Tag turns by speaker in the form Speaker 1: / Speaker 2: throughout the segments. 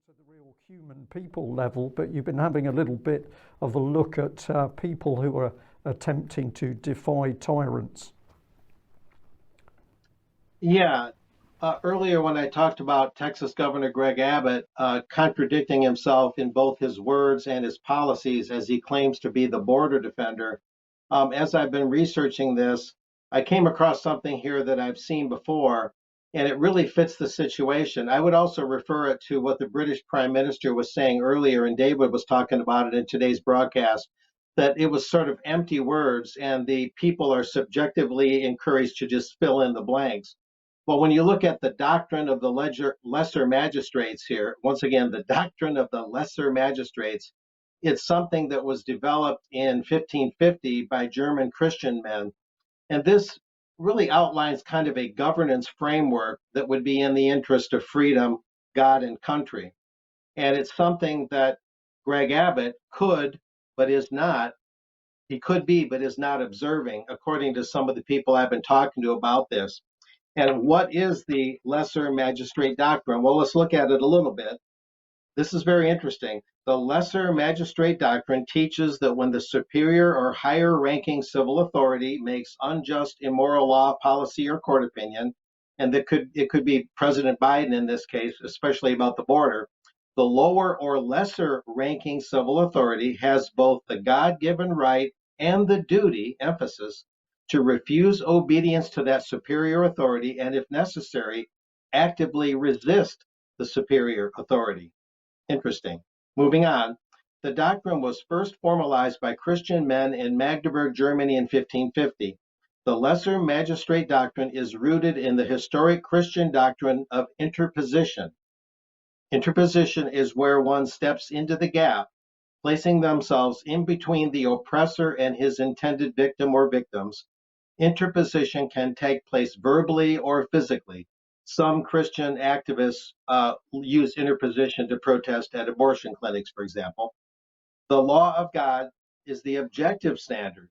Speaker 1: to the real human people level, but you've been having a little bit of a look at people who are attempting to defy tyrants.
Speaker 2: Yeah. Earlier when I talked about Texas Governor Greg Abbott contradicting himself in both his words and his policies as he claims to be the border defender, as I've been researching this, I came across something here that I've seen before, and it really fits the situation. I would also refer it to what the British Prime Minister was saying earlier, and David was talking about it in today's broadcast, that it was sort of empty words, and the people are subjectively encouraged to just fill in the blanks. Well, when you look at the doctrine of the lesser magistrates here, once again, the doctrine of the lesser magistrates, it's something that was developed in 1550 by German Christian men. And this really outlines kind of a governance framework that would be in the interest of freedom, God, and country. And it's something that Greg Abbott could, but is not. He could be, but is not observing, according to some of the people I've been talking to about this. And what is the lesser magistrate doctrine? Well, let's look at it a little bit. This is very interesting. The lesser magistrate doctrine teaches that when the superior or higher ranking civil authority makes unjust, immoral law, policy, or court opinion, and it could be President Biden in this case, especially about the border, the lower or lesser ranking civil authority has both the God-given right and the duty, emphasis, to refuse obedience to that superior authority and, if necessary, actively resist the superior authority. Interesting. Moving on. The doctrine was first formalized by Christian men in Magdeburg, Germany in 1550. The lesser magistrate doctrine is rooted in the historic Christian doctrine of interposition. Interposition is where one steps into the gap, placing themselves in between the oppressor and his intended victim or victims. Interposition can take place verbally or physically. Some Christian activists use interposition to protest at abortion clinics, for example. The law of God is the objective standard.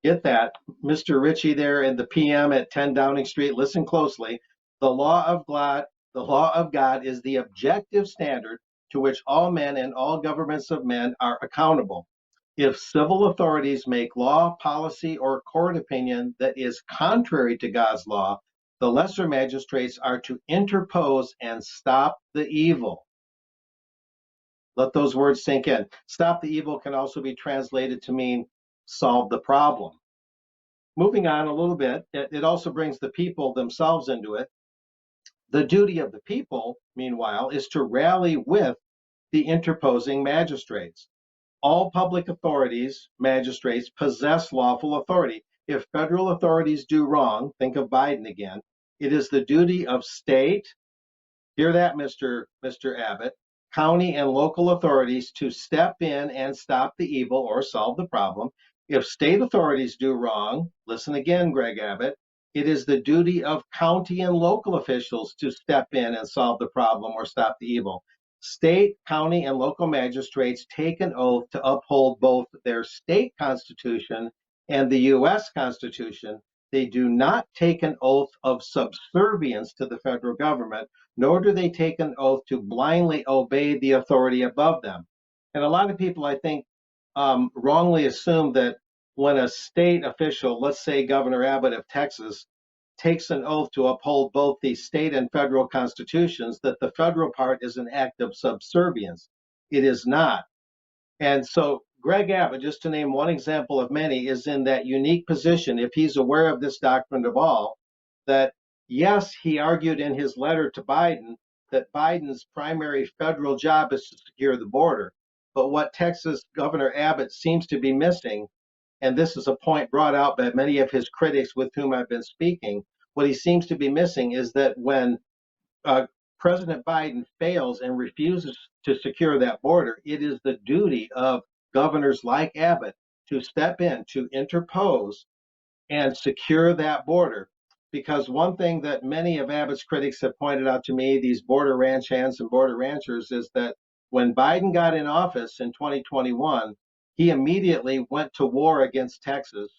Speaker 2: Get that, Mr. Ritchie there in the PM at 10 Downing Street, listen closely. The law of God is the objective standard to which all men and all governments of men are accountable. If civil authorities make law, policy, or court opinion that is contrary to God's law, the lesser magistrates are to interpose and stop the evil. Let those words sink in. Stop the evil can also be translated to mean solve the problem. Moving on a little bit, it also brings the people themselves into it. The duty of the people, meanwhile, is to rally with the interposing magistrates. All public authorities, magistrates, possess lawful authority. If federal authorities do wrong, think of Biden again, it is the duty of state, hear that, Mr. Abbott, county and local authorities to step in and stop the evil or solve the problem. If state authorities do wrong, listen again, Greg Abbott, it is the duty of county and local officials to step in and solve the problem or stop the evil. State, county, and local magistrates take an oath to uphold both their state constitution and the U.S. Constitution. They do not take an oath of subservience to the federal government, nor do they take an oath to blindly obey the authority above them. And a lot of people, I think, wrongly assume that when a state official, let's say Governor Abbott of Texas, takes an oath to uphold both the state and federal constitutions, that the federal part is an act of subservience. It is not. And so Greg Abbott, just to name one example of many, is in that unique position, if he's aware of this doctrine of all, that yes, he argued in his letter to Biden that Biden's primary federal job is to secure the border. But what Texas Governor Abbott seems to be missing, and this is a point brought out by many of his critics with whom I've been speaking, what he seems to be missing is that when President Biden fails and refuses to secure that border, it is the duty of governors like Abbott to step in, to interpose, and secure that border. Because one thing that many of Abbott's critics have pointed out to me, these border ranch hands and border ranchers, is that when Biden got in office in 2021, he immediately went to war against Texas,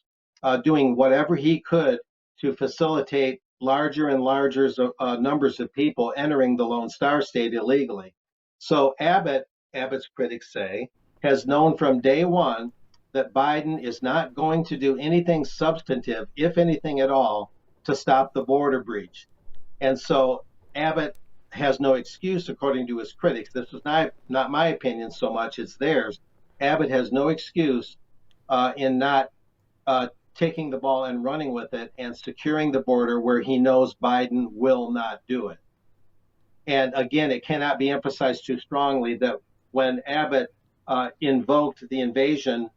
Speaker 2: doing whatever he could to facilitate larger and larger numbers of people entering the Lone Star State illegally. So Abbott's critics say, has known from day one that Biden is not going to do anything substantive, if anything at all, to stop the border breach. And so Abbott has no excuse, according to his critics. This is not my opinion so much, it's theirs. Abbott has no excuse in not taking the ball and running with it and securing the border where he knows Biden will not do it. And again, it cannot be emphasized too strongly that when Abbott invoked the invasion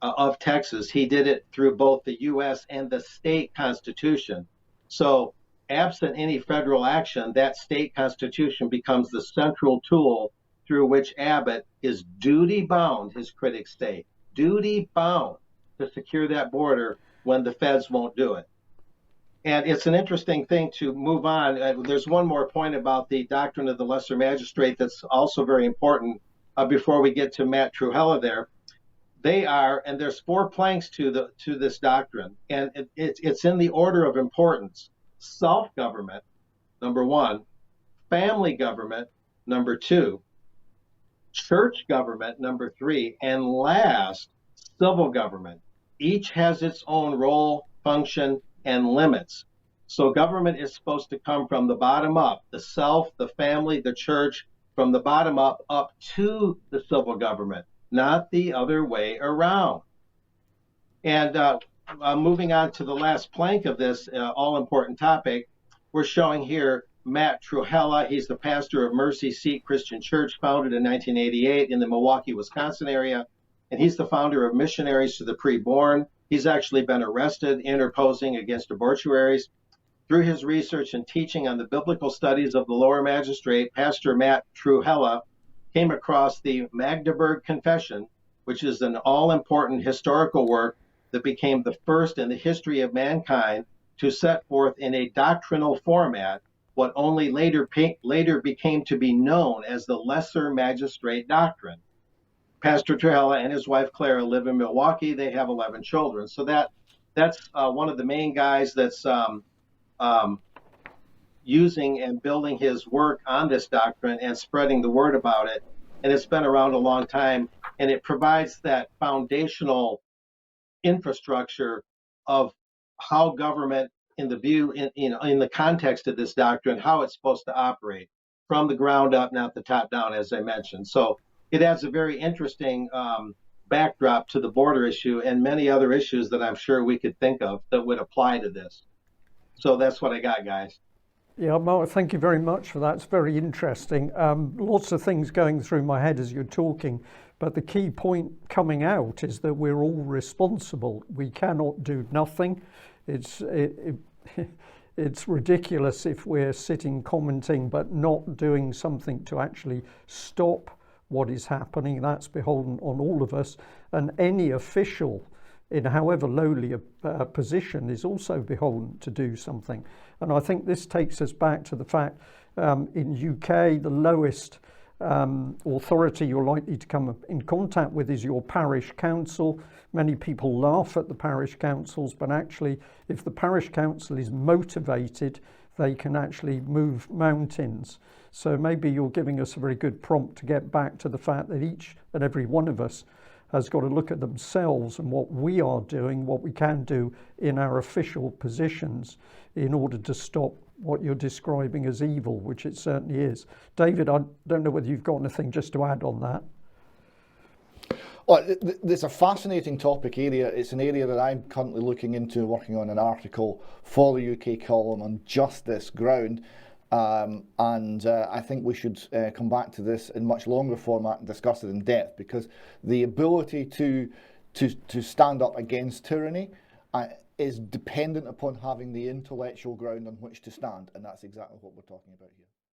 Speaker 2: of Texas, he did it through both the U.S. and the state constitution. So absent any federal action, that state constitution becomes the central tool through which Abbott is duty bound, his critics say, duty bound to secure that border when the feds won't do it. And it's an interesting thing to move on. There's one more point about the doctrine of the lesser magistrate that's also very important before we get to Matt Trewhella there. They are, and there's 4 planks to this doctrine, and it's in the order of importance. Self-government, number 1. Family government, number 2. Church government, number 3. And last, civil government. Each has its own role, function, and limits. So government is supposed to come from the bottom up, the self, the family, the church, from the bottom up to the civil government, not the other way around. And moving on to the last plank of this all-important topic, we're showing here Matt Trewhella. He's the pastor of Mercy Seat Christian Church, founded in 1988 in the Milwaukee, Wisconsin area. And he's the founder of Missionaries to the Preborn. He's actually been arrested interposing against abortuaries. Through his research and teaching on the biblical studies of the lower magistrate, Pastor Matt Trewhella came across the Magdeburg Confession, which is an all-important historical work that became the first in the history of mankind to set forth in a doctrinal format what only later became to be known as the lesser magistrate doctrine. Pastor Trewhella and his wife Clara live in Milwaukee. They have 11 children. So that's one of the main guys that's using and building his work on this doctrine and spreading the word about it. And it's been around a long time, and it provides that foundational infrastructure of how government, in the context of this doctrine, how it's supposed to operate from the ground up, not the top down, as I mentioned. So it adds a very interesting backdrop to the border issue and many other issues that I'm sure we could think of that would apply to this. So that's what I got, guys.
Speaker 1: Yeah, Mark, thank you very much for that. It's very interesting. Lots of things going through my head as you're talking, but the key point coming out is that we're all responsible. We cannot do nothing. It's ridiculous if we're sitting commenting but not doing something to actually stop what is happening. That's beholden on all of us, and any official in however lowly a position is also beholden to do something. And I think this takes us back to the fact in UK, the lowest authority you're likely to come in contact with is your parish council. Many people laugh at the parish councils, but actually if the parish council is motivated, they can actually move mountains. So maybe you're giving us a very good prompt to get back to the fact that each and every one of us has got to look at themselves and what we are doing, what we can do in our official positions in order to stop what you're describing as evil, which it certainly is. David, I don't know whether you've got anything just to add on that.
Speaker 3: Well, it's a fascinating topic area. It's an area that I'm currently looking into, working on an article for the UK column on just this ground. I think we should come back to this in much longer format and discuss it in depth, because the ability to stand up against tyranny is dependent upon having the intellectual ground on which to stand, and that's exactly what we're talking about here.